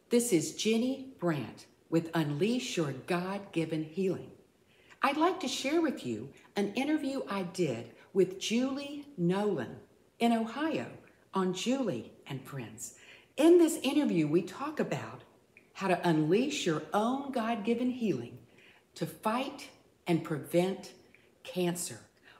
This is Jenny Brandt with Unleash Your God-Given Healing. I'd like to share with you an interview I did with Julie Nolan in Ohio on Julie and Friends. In this interview, we talk about how to unleash your own God-given healing to fight and prevent cancer.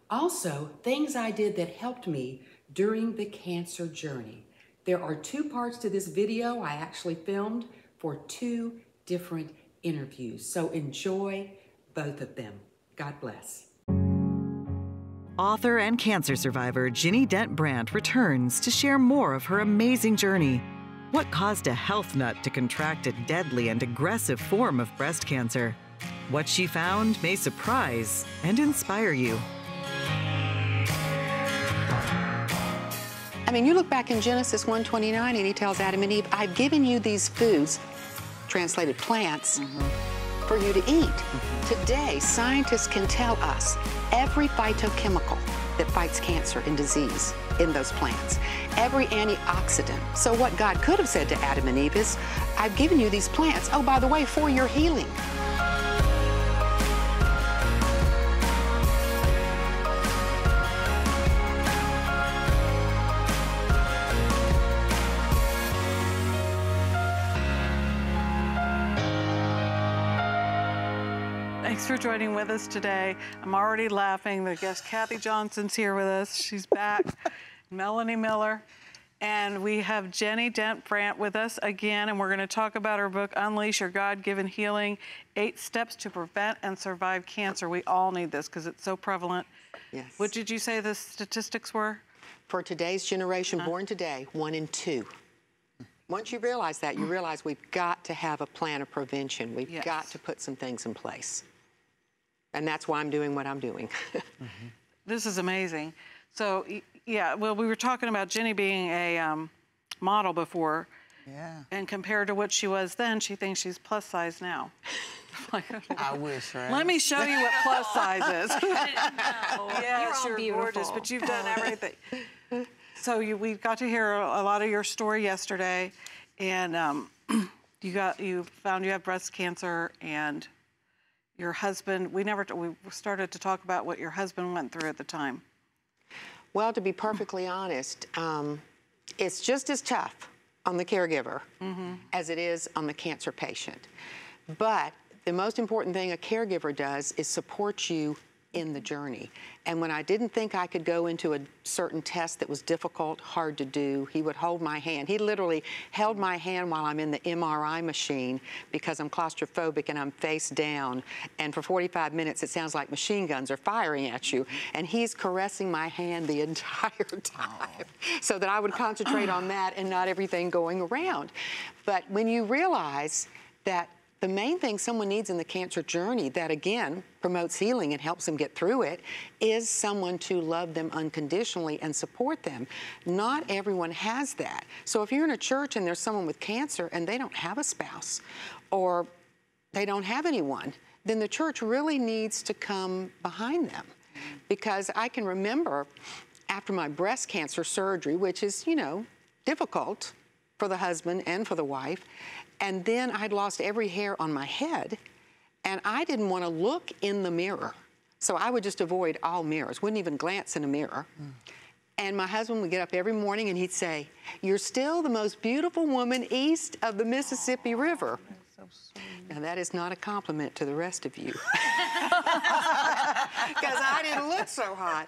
Also, things I did that helped me during the cancer journey. There are 2 parts to this video I actually filmed for 2 different interviews. So enjoy both of them. God bless. Author and cancer survivor Ginny Dent Brandt returns to share more of her amazing journey. What caused a health nut to contract a deadly and aggressive form of breast cancer? What she found may surprise and inspire you. I mean, you look back in Genesis 1:29 and he tells Adam and Eve, I've given you these foods, translated plants, for you to eat. Today, scientists can tell us every phytochemical that fights cancer and disease in those plants, every antioxidant. So what God could have said to Adam and Eve is, I've given you these plants, oh, by the way, for your healing. Thanks for joining with us today. I'm already laughing. The guest Kathy Johnson's here with us. She's back. Melanie Miller. And we have Jenny Dent Brandt with us again, and we're going to talk about her book, Unleash Your God-Given Healing, 8 Steps to Prevent and Survive Cancer. We all need this because it's so prevalent. Yes. What did you say the statistics were? For today's generation, born today, 1 in 2. Once you realize that, you realize we've got to have a plan of prevention. We've got to put some things in place. And that's why I'm doing what I'm doing. This is amazing. So, yeah, well, we were talking about Jenny being a model before. Yeah. And compared to what she was then, she thinks she's plus size now. I wish, right? Let me show you what plus size is. Yes, you're beautiful. gorgeous, but you've done everything. So we got to hear a lot of your story yesterday, and you found you have breast cancer, and your husband. We started to talk about what your husband went through at the time. Well, to be perfectly honest, it's just as tough on the caregiver as it is on the cancer patient. But the most important thing a caregiver does is support you in the journey. And when I didn't think I could go into a certain test that was difficult, hard to do, he would hold my hand. He literally held my hand while I'm in the MRI machine because I'm claustrophobic and I'm face down. And for 45 minutes, it sounds like machine guns are firing at you. And he's caressing my hand the entire time so that I would concentrate on that and not everything going around. But when you realize that the main thing someone needs in the cancer journey that, again, promotes healing and helps them get through it is someone to love them unconditionally and support them. Not everyone has that. So if you're in a church and there's someone with cancer and they don't have a spouse or they don't have anyone, then the church really needs to come behind them. Because I can remember after my breast cancer surgery, which is, you know, difficult for the husband and for the wife, and then I'd lost every hair on my head, and I didn't want to look in the mirror. So I would just avoid all mirrors, wouldn't even glance in a mirror. And my husband would get up every morning and he'd say, you're still the most beautiful woman east of the Mississippi River. So sweet. Now that is not a compliment to the rest of you. Because I didn't look so hot.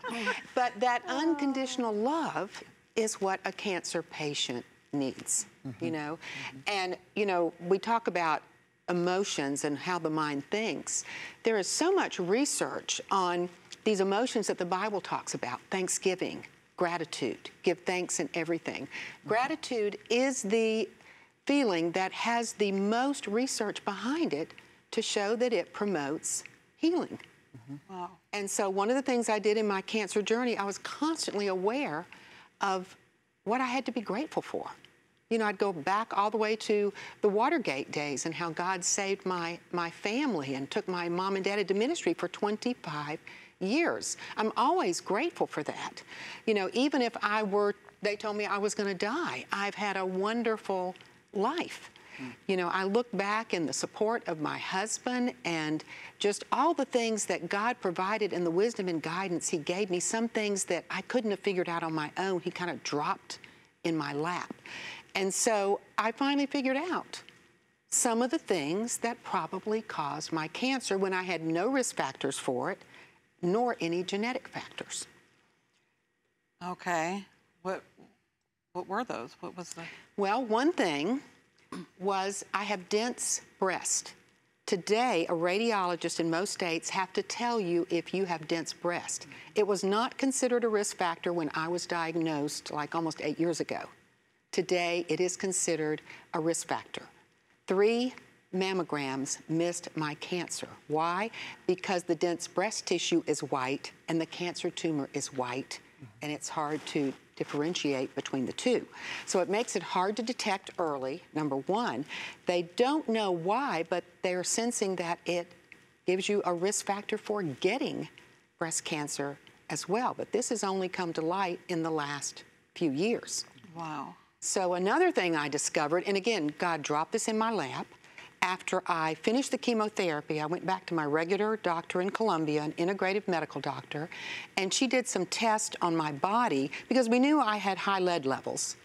But that unconditional love is what a cancer patient needs, you know? And, you know, we talk about emotions and how the mind thinks. There is so much research on these emotions that the Bible talks about. Thanksgiving, gratitude, give thanks in everything. Gratitude is the feeling that has the most research behind it to show that it promotes healing. Wow. And so one of the things I did in my cancer journey, I was constantly aware of what I had to be grateful for. You know, I'd go back all the way to the Watergate days and how God saved my family and took my mom and dad into ministry for 25 years. I'm always grateful for that. You know, even if they told me I was going to die, I've had a wonderful life. You know, I look back in the support of my husband and just all the things that God provided and the wisdom and guidance he gave me, some things that I couldn't have figured out on my own, he kind of dropped in my lap. And so I finally figured out some of the things that probably caused my cancer when I had no risk factors for it, nor any genetic factors. Okay. What were those? What was the... Well, one thing was I have dense breast. Today, a radiologist in most states have to tell you if you have dense breast. It was not considered a risk factor when I was diagnosed like almost 8 years ago. Today, it is considered a risk factor. 3 mammograms missed my cancer. Why? Because the dense breast tissue is white and the cancer tumor is white, and it's hard to differentiate between the two. So it makes it hard to detect early, number one. They don't know why, but they're sensing that it gives you a risk factor for getting breast cancer as well. But this has only come to light in the last few years. Wow. So another thing I discovered, and again, God dropped this in my lap, after I finished the chemotherapy, I went back to my regular doctor in Columbia, an integrative medical doctor, and she did some tests on my body because we knew I had high lead levels.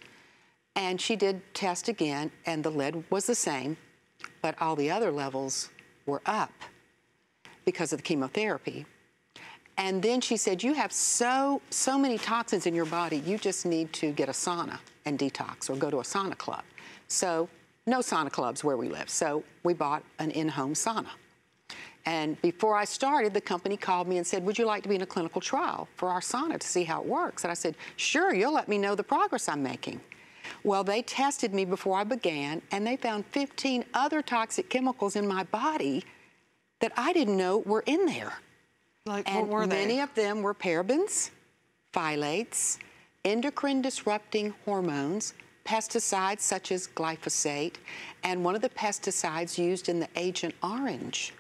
And she did test again, and the lead was the same, but all the other levels were up because of the chemotherapy. And then she said, you have so many toxins in your body, you just need to get a sauna and detox or go to a sauna club. So no sauna clubs where we live, so we bought an in-home sauna. And before I started, the company called me and said, would you like to be in a clinical trial for our sauna to see how it works? And I said, sure, you'll let me know the progress I'm making. Well, they tested me before I began, and they found 15 other toxic chemicals in my body that I didn't know were in there. Like, And what were they? many of them were parabens, phthalates, endocrine-disrupting hormones, pesticides such as glyphosate, and one of the pesticides used in the Agent Orange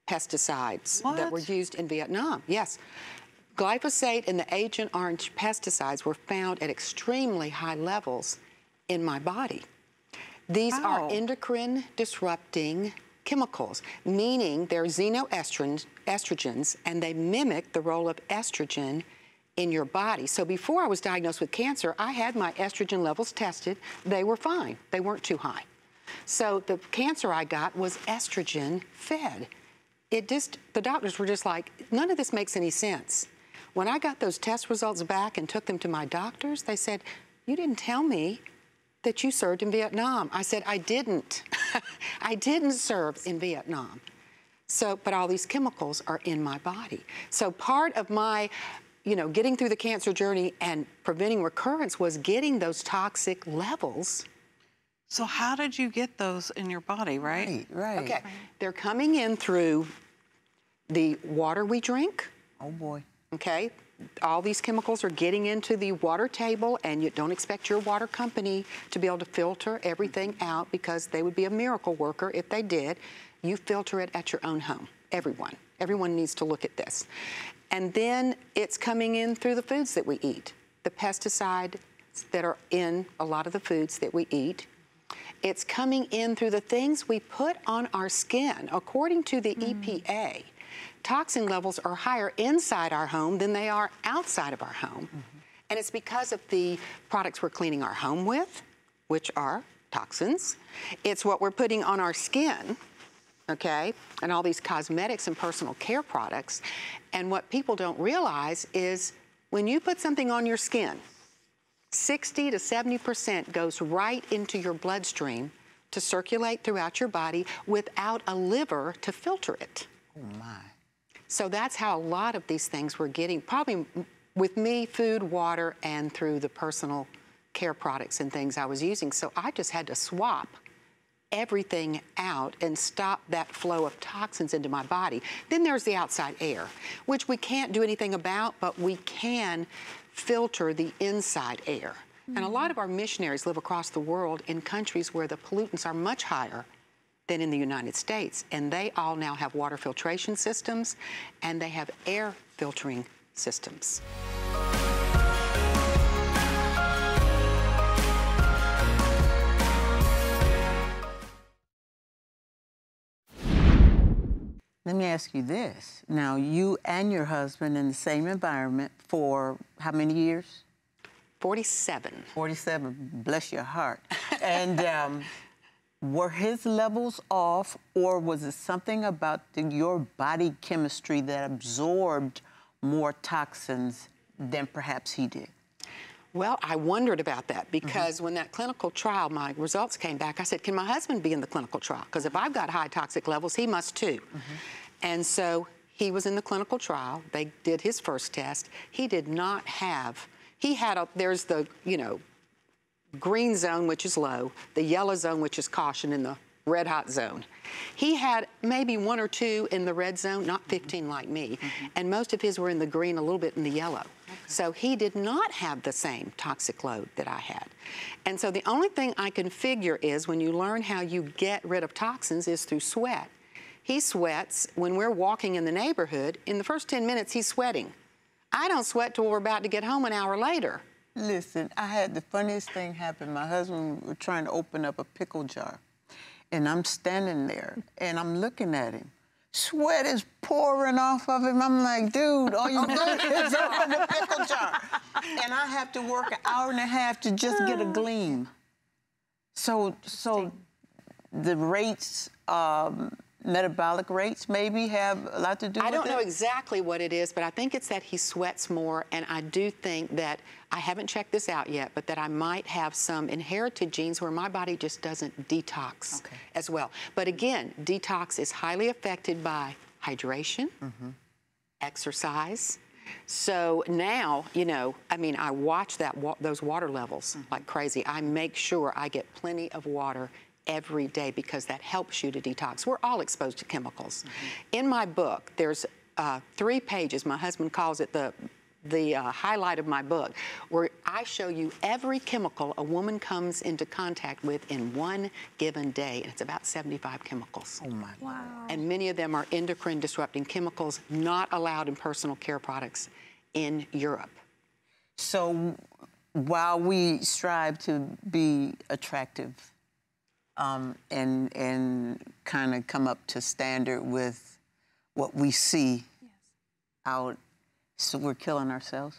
pesticides that were used in Vietnam. Yes. Glyphosate and the Agent Orange pesticides were found at extremely high levels in my body. These are endocrine-disrupting chemicals, meaning they're xenoestrogens, and they mimic the role of estrogen in your body. So before I was diagnosed with cancer, I had my estrogen levels tested. They were fine. They weren't too high. So the cancer I got was estrogen fed. The doctors were just like, none of this makes any sense. When I got those test results back and took them to my doctors, they said, you didn't tell me that you served in Vietnam. I said, I didn't. I didn't serve in Vietnam. So, but all these chemicals are in my body. So part of my getting through the cancer journey and preventing recurrence was getting those toxic levels. So how did you get those in your body, right? Right. Okay, they're coming in through the water we drink. Oh, boy. Okay, all these chemicals are getting into the water table, and you don't expect your water company to be able to filter everything out because they would be a miracle worker if they did. You filter it at your own home, everyone. Everyone needs to look at this. And then it's coming in through the foods that we eat, the pesticides that are in a lot of the foods that we eat. It's coming in through the things we put on our skin. According to the EPA, toxin levels are higher inside our home than they are outside of our home. And it's because of the products we're cleaning our home with, which are toxins. It's what we're putting on our skin, okay, and all these cosmetics and personal care products. And what people don't realize is when you put something on your skin, 60 to 70% goes right into your bloodstream to circulate throughout your body without a liver to filter it. Oh, my. So that's how a lot of these things we're getting, probably with me, food, water, and through the personal care products and things I was using. So I just had to swap everything out and stop that flow of toxins into my body. Then there's the outside air, which we can't do anything about, but we can filter the inside air. And a lot of our missionaries live across the world in countries where the pollutants are much higher than in the United States. And they all now have water filtration systems, and they have air filtering systems. Let me ask you this. Now, you and your husband in the same environment for how many years? 47. 47, bless your heart. And were his levels off, or was it something about your body chemistry that absorbed more toxins than perhaps he did? Well, I wondered about that because when that clinical trial, my results came back, I said, can my husband be in the clinical trial? Because if I've got high toxic levels, he must too. And so he was in the clinical trial. They did his first test. He did not have, there's the, green zone, which is low, the yellow zone, which is caution, and the red hot zone. He had maybe 1 or 2 in the red zone, not 15 like me, and most of his were in the green, a little bit in the yellow. So he did not have the same toxic load that I had. And so the only thing I can figure is when you learn how you get rid of toxins is through sweat. He sweats when we're walking in the neighborhood. In the first 10 minutes, he's sweating. I don't sweat till we're about to get home an hour later. Listen, I had the funniest thing happen. My husband was trying to open up a pickle jar, and I'm standing there, and I'm looking at him. Sweat is pouring off of him. I'm like, dude, all you do is open the pickle jar. And I have to work an hour and a half to just get a gleam. So the rates, metabolic rates maybe have a lot to do with it? I don't know exactly what it is, but I think it's that he sweats more, and I do think that, I haven't checked this out yet, but that I might have some inherited genes where my body just doesn't detox as well. But again, detox is highly affected by hydration, exercise. So now, I watch those water levels like crazy. I make sure I get plenty of water every day because that helps you to detox. We're all exposed to chemicals. In my book, there's 3 pages. My husband calls it the highlight of my book, where I show you every chemical a woman comes into contact with in one given day, and it's about 75 chemicals. Oh my God. Wow. And many of them are endocrine disrupting chemicals not allowed in personal care products in Europe. So while we strive to be attractive, and kind of come up to standard with what we see out, so we're killing ourselves?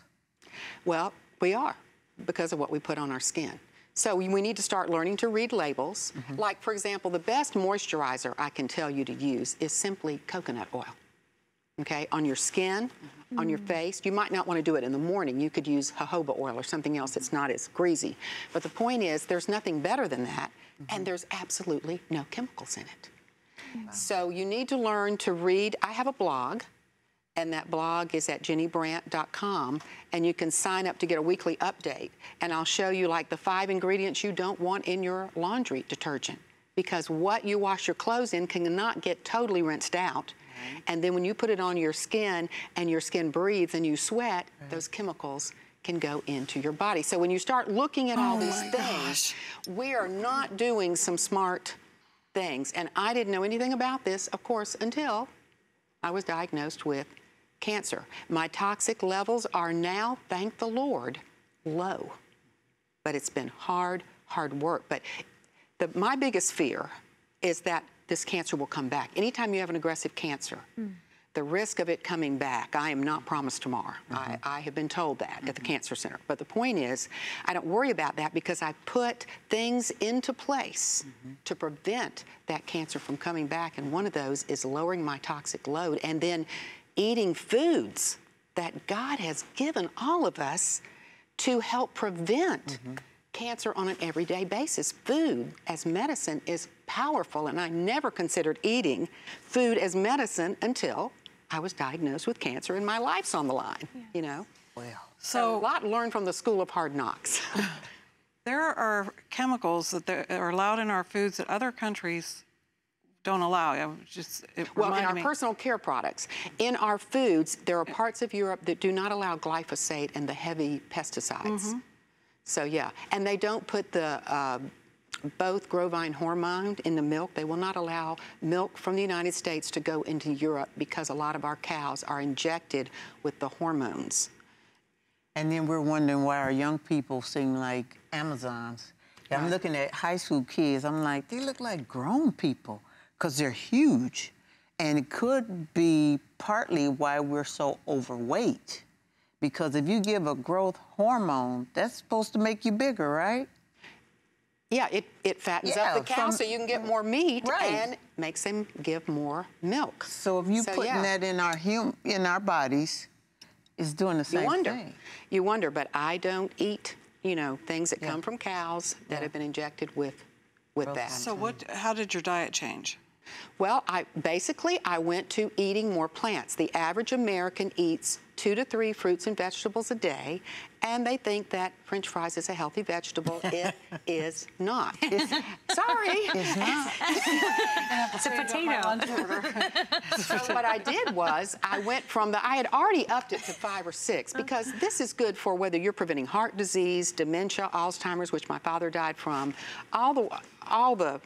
Well, we are, because of what we put on our skin. So we need to start learning to read labels. Like, for example, the best moisturizer I can tell you to use is simply coconut oil, okay? On your skin, on your face. You might not want to do it in the morning. You could use jojoba oil or something else that's not as greasy. But the point is, there's nothing better than that, and there's absolutely no chemicals in it. So you need to learn to read. I have a blog, and that blog is at jennybrandt.com, and you can sign up to get a weekly update. And I'll show you like the 5 ingredients you don't want in your laundry detergent, because what you wash your clothes in cannot get totally rinsed out. And then when you put it on your skin and your skin breathes and you sweat, those chemicals can go into your body. So when you start looking at all these things, we are not doing some smart things. And I didn't know anything about this, of course, until I was diagnosed with cancer. My toxic levels are now, thank the Lord, low. But it's been hard work. But my biggest fear is that this cancer will come back. Anytime you have an aggressive cancer, the risk of it coming back, I am not promised tomorrow. I have been told that at the Cancer Center. But the point is, I don't worry about that because I put things into place to prevent that cancer from coming back. And one of those is lowering my toxic load and then eating foods that God has given all of us to help prevent cancer on an everyday basis. Food as medicine is powerful, and I never considered eating food as medicine until I was diagnosed with cancer and my life's on the line, you know? Well, So a lot learned from the School of Hard Knocks. There are chemicals that are allowed in our foods that other countries don't allow. Well, in our personal care products, in our foods, there are parts of Europe that do not allow glyphosate and the heavy pesticides. So yeah, and they don't put the both Grovine hormone in the milk. They will not allow milk from the United States to go into Europe because a lot of our cows are injected with the hormones. and then we're wondering why our young people seem like Amazons. I'm looking at high school kids. I'm like, they look like grown people because they're huge. And it could be partly why we're so overweight. Because if you give a growth hormone, that's supposed to make you bigger, right? Yeah, it fattens up the cow so you can get more meat, right, and makes them give more milk. So if you're putting that in our bodies, it's doing the same thing. You wonder, but I don't eat, things that come from cows that have been injected with that. So how did your diet change? Well, I went to eating more plants. The average American eats 2 to 3 fruits and vegetables a day, and they think that French fries is a healthy vegetable. It is not. Sorry. It's not. It's a potato. So what I did was I went from I had already upped it to 5 or 6 because this is good for whether you're preventing heart disease, dementia, Alzheimer's, which my father died from, all the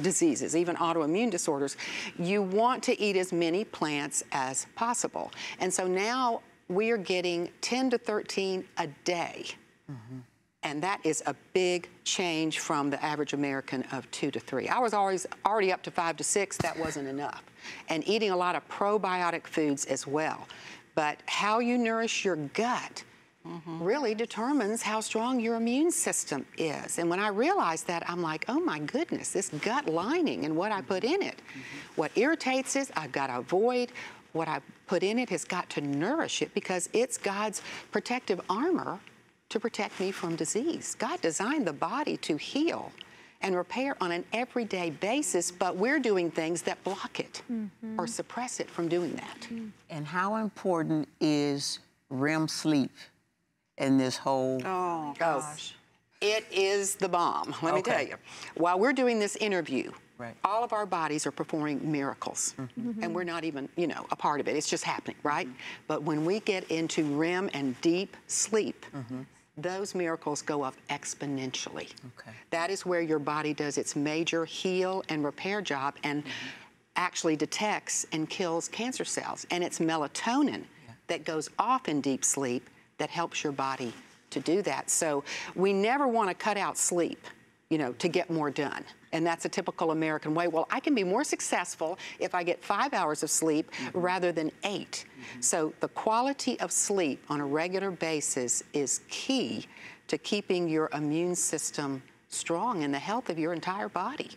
diseases, even autoimmune disorders. You want to eat as many plants as possible. And so now we are getting 10 to 13 a day. Mm-hmm. And that is a big change from the average American of 2 to 3. I was already up to 5 to 6. That wasn't enough. And eating a lot of probiotic foods as well. But how you nourish your gut really determines how strong your immune system is. And when I realized that, I'm like, oh my goodness, this gut lining and what I put in it. What irritates it, I've got to avoid. What I put in it has got to nourish it because it's God's protective armor to protect me from disease. God designed the body to heal and repair on an everyday basis, but we're doing things that block it or suppress it from doing that. And how important is REM sleep in this whole... Oh, gosh. It is the bomb, let me tell you. While we're doing this interview, all of our bodies are performing miracles, and we're not even, a part of it. It's just happening, right? But when we get into REM and deep sleep, those miracles go up exponentially. That is where your body does its major heal and repair job and actually detects and kills cancer cells. And it's melatonin that goes off in deep sleep that helps your body to do that. So we never want to cut out sleep, to get more done. And that's a typical American way. Well, I can be more successful if I get 5 hours of sleep rather than 8. So the quality of sleep on a regular basis is key to keeping your immune system strong and the health of your entire body.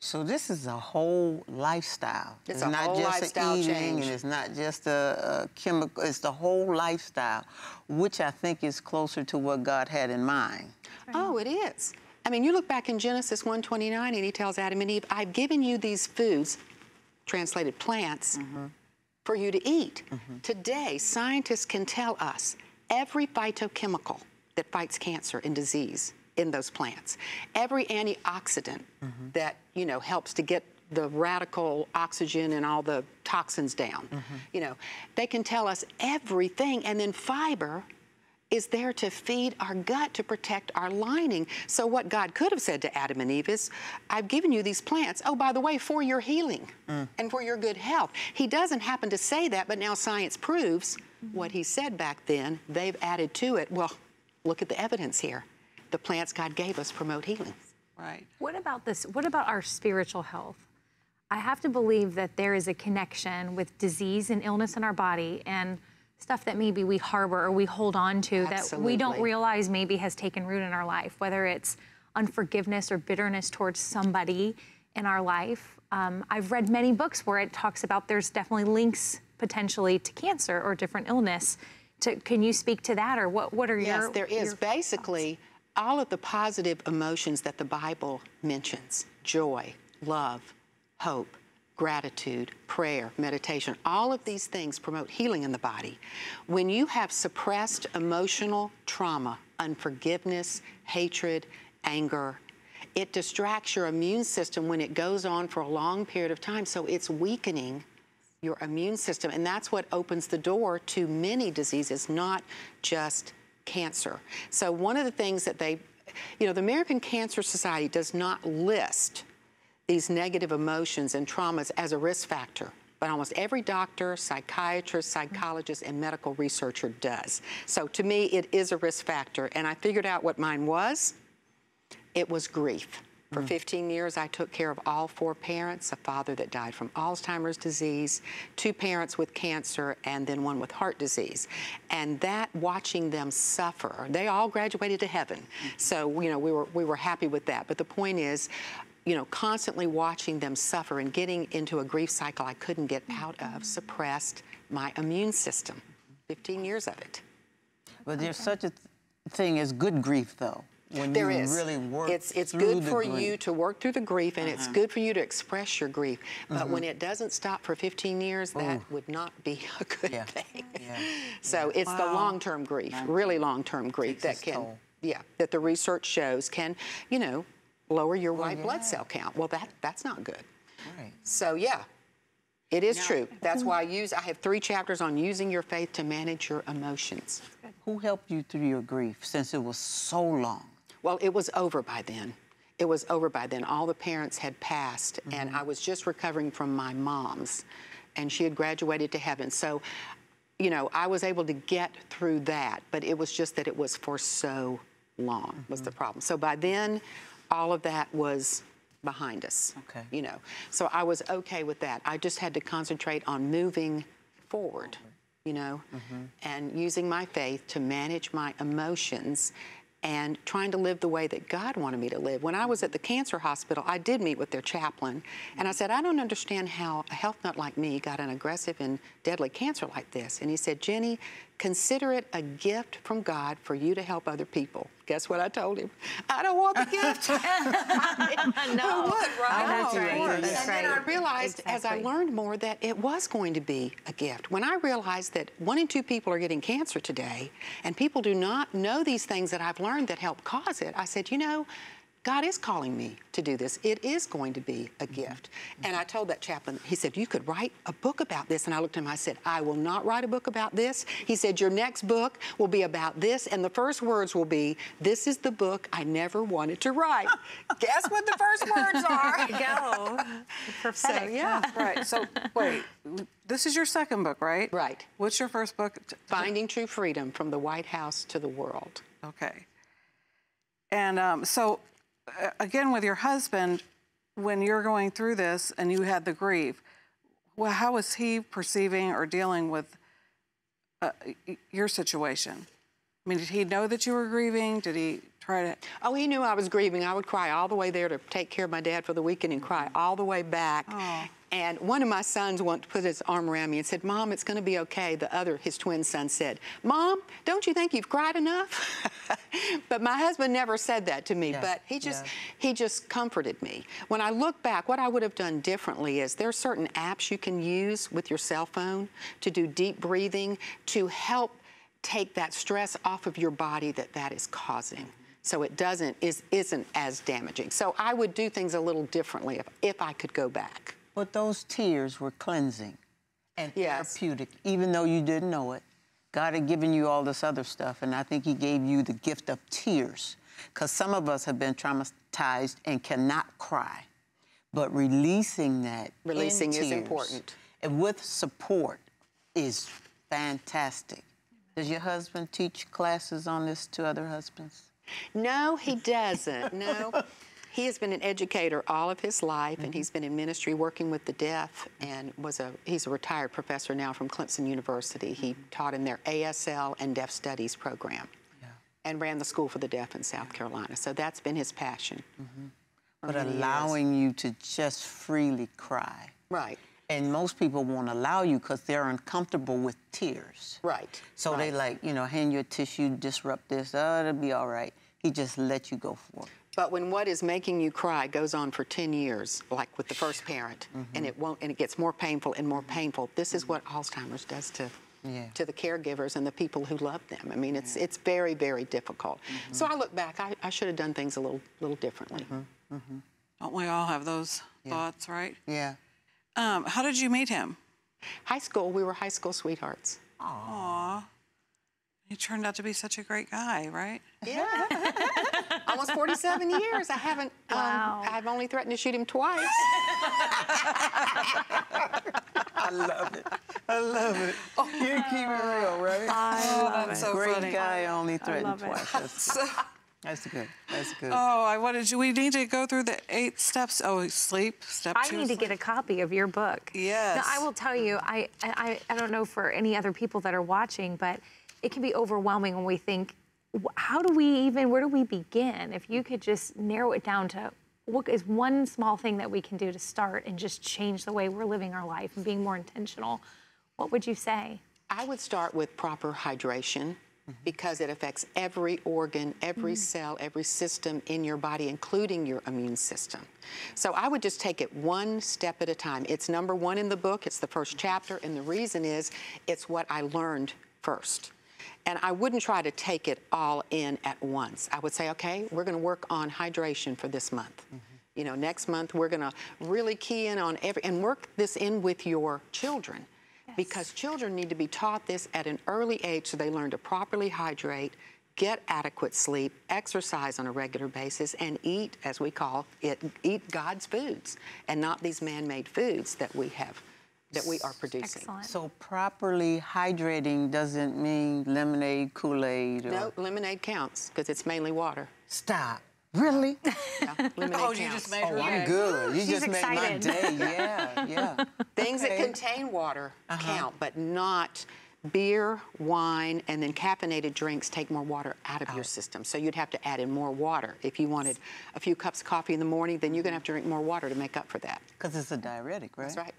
So this is a whole lifestyle. It's not just lifestyle eating, change. And it's not just a chemical. It's the whole lifestyle, which I think is closer to what God had in mind. Oh, it is. I mean, you look back in Genesis 1:29, and he tells Adam and Eve, I've given you these foods, translated plants, for you to eat. Today, scientists can tell us every phytochemical that fights cancer and disease in those plants, every antioxidant that, helps to get the radical oxygen and all the toxins down. They can tell us everything, and then fiber is there to feed our gut, to protect our lining. So what God could have said to Adam and Eve is, I've given you these plants, oh, by the way, for your healing and for your good health. He doesn't happen to say that, but now science proves what he said back then. They've added to it. Well, look at the evidence here. The plants God gave us promote healing. Right. What about this? What about our spiritual health? I have to believe that there is a connection with disease and illness in our body and stuff that maybe we harbor or we hold on to that we don't realize maybe has taken root in our life, whether it's unforgiveness or bitterness towards somebody in our life. I've read many books where it talks about there's definitely links potentially to cancer or different illness. Can you speak to that, or what are your... Yes, there is. Basically, all of the positive emotions that the Bible mentions, joy, love, hope, gratitude, prayer, meditation, all of these things promote healing in the body. When you have suppressed emotional trauma, unforgiveness, hatred, anger, it distracts your immune system when it goes on for a long period of time, so it's weakening your immune system, and that's what opens the door to many diseases, not just cancer. So one of the things that the American Cancer Society does not list these negative emotions and traumas as a risk factor, but almost every doctor, psychiatrist, psychologist, and medical researcher does. So to me, it is a risk factor, and I figured out what mine was. It was grief. For 15 years, I took care of all 4 parents, a father that died from Alzheimer's disease, 2 parents with cancer, and then 1 with heart disease. And that, watching them suffer, they all graduated to heaven. So, you know, we were happy with that. But the point is, you know, constantly watching them suffer and getting into a grief cycle I couldn't get out of suppressed my immune system. 15 years of it. But there's such a thing as good grief, though. When there you is. really work it's through good the for grief. you to work through the grief, and it's good for you to express your grief. But when it doesn't stop for 15 years, that would not be a good thing. Yeah. So it's the long-term grief, really long-term grief that Takes its toll. that the research shows can, you know, lower your white blood cell count. Well, that's not good. Right. So yeah, it is true. That's why I have 3 chapters on using your faith to manage your emotions. Who helped you through your grief since it was so long? Well, it was over by then. It was over by then. All the parents had passed, and I was just recovering from my mom's, and she had graduated to heaven. So, you know, I was able to get through that, but it was just that it was for so long was the problem. So by then, all of that was behind us, you know. So I was okay with that. I just had to concentrate on moving forward, you know, and using my faith to manage my emotions and trying to live the way that God wanted me to live. When I was at the cancer hospital, I did meet with their chaplain, and I said, I don't understand how a health nut like me got an aggressive and deadly cancer like this. And he said, Jenny, consider it a gift from God for you to help other people. Guess what I told him? I don't want the gift. No. Who would, right? That's right. That's And then I realized, as I learned more, that it was going to be a gift. When I realized that 1 in 2 people are getting cancer today, and people do not know these things that I've learned that help cause it, I said, you know, God is calling me to do this. It is going to be a gift. And I told that chaplain, he said, you could write a book about this. And I looked at him, I said, I will not write a book about this. He said, your next book will be about this. And the first words will be, this is the book I never wanted to write. Guess what the first words are? Go. Prophetic. So, yeah. Right. So, wait. This is your second book, right? Right. What's your first book? Finding True Freedom, From the White House to the World. Okay. And so, again, with your husband, when you're going through this and you had the grief, well, how was he perceiving or dealing with your situation? I mean, did he know that you were grieving? Did he try to? Oh, he knew I was grieving. I would cry all the way there to take care of my dad for the weekend and cry all the way back. Oh. And one of my sons wanted to put his arm around me and said, Mom, it's going to be okay. The other, his twin son, said, Mom, don't you think you've cried enough? But my husband never said that to me, but he just comforted me. When I look back, what I would have done differently is there are certain apps you can use with your cell phone to do deep breathing to help take that stress off of your body that is causing. So it isn't as damaging. So I would do things a little differently if I could go back. But those tears were cleansing and therapeutic, even though you didn't know it. God had given you all this other stuff, and I think he gave you the gift of tears, because some of us have been traumatized and cannot cry. But releasing that Releasing in is tears, important. and with support is fantastic. Does your husband teach classes on this to other husbands? No, he doesn't. No. He has been an educator all of his life, and he's been in ministry working with the deaf, and he's a retired professor now from Clemson University. He taught in their ASL and Deaf Studies program and ran the School for the Deaf in South Carolina. So that's been his passion. But allowing you to just freely cry. Right. And most people won't allow you because they're uncomfortable with tears. Right. So they like, you know, hand you a tissue, disrupt this, it'll be all right. He just let you go for it. But when what is making you cry goes on for 10 years, like with the first parent, and it gets more painful and more painful, this is what Alzheimer's does to the caregivers and the people who love them. I mean, it's very, very difficult. So I look back, I should have done things a little differently. Don't we all have those thoughts, right? Yeah. How did you meet him? High school, we were high school sweethearts. Aw. He turned out to be such a great guy, right? Yeah. almost 47 years. I haven't, Wow. I've only threatened to shoot him twice. I love it. I love it. You keep it real, right? I love that's it. so Great funny. guy, only threatened love it. twice. That's good. That's good. Oh, we need to go through the 8 steps. Oh, sleep, step 2. I need to get a copy of your book. Yes. Now, I will tell you, I don't know for any other people that are watching, but it can be overwhelming when we think, where do we begin? If you could just narrow it down to what is one small thing that we can do to start and just change the way we're living our life and being more intentional, what would you say? I would start with proper hydration because it affects every organ, every cell, every system in your body, including your immune system. So I would just take it one step at a time. It's number 1 in the book. It's the first chapter. And the reason is it's what I learned first. And I wouldn't try to take it all in at once. I would say, okay, we're going to work on hydration for this month. You know, next month we're going to really key in on and work this in with your children. Because children need to be taught this at an early age so they learn to properly hydrate, get adequate sleep, exercise on a regular basis, and eat, as we call it, eat God's foods and not these man-made foods that we are producing. Excellent. So properly hydrating doesn't mean lemonade, Kool-Aid, or... No, lemonade counts because it's mainly water. Stop. Really? Yeah, lemonade counts. You just made her I'm day. good. You She's just made my excited. day. Yeah. Things that contain water count, but not beer, wine, and then caffeinated drinks take more water out of your system. So you'd have to add in more water. If you wanted a few cups of coffee in the morning, then you're going to have to drink more water to make up for that. Because it's a diuretic, right? That's right.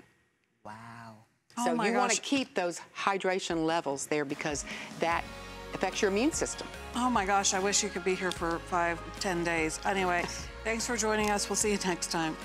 Wow. So Oh my you want to gosh. keep those hydration levels there because that affects your immune system. Oh my gosh, I wish you could be here for 5, 10 days. Anyway, thanks for joining us. We'll see you next time.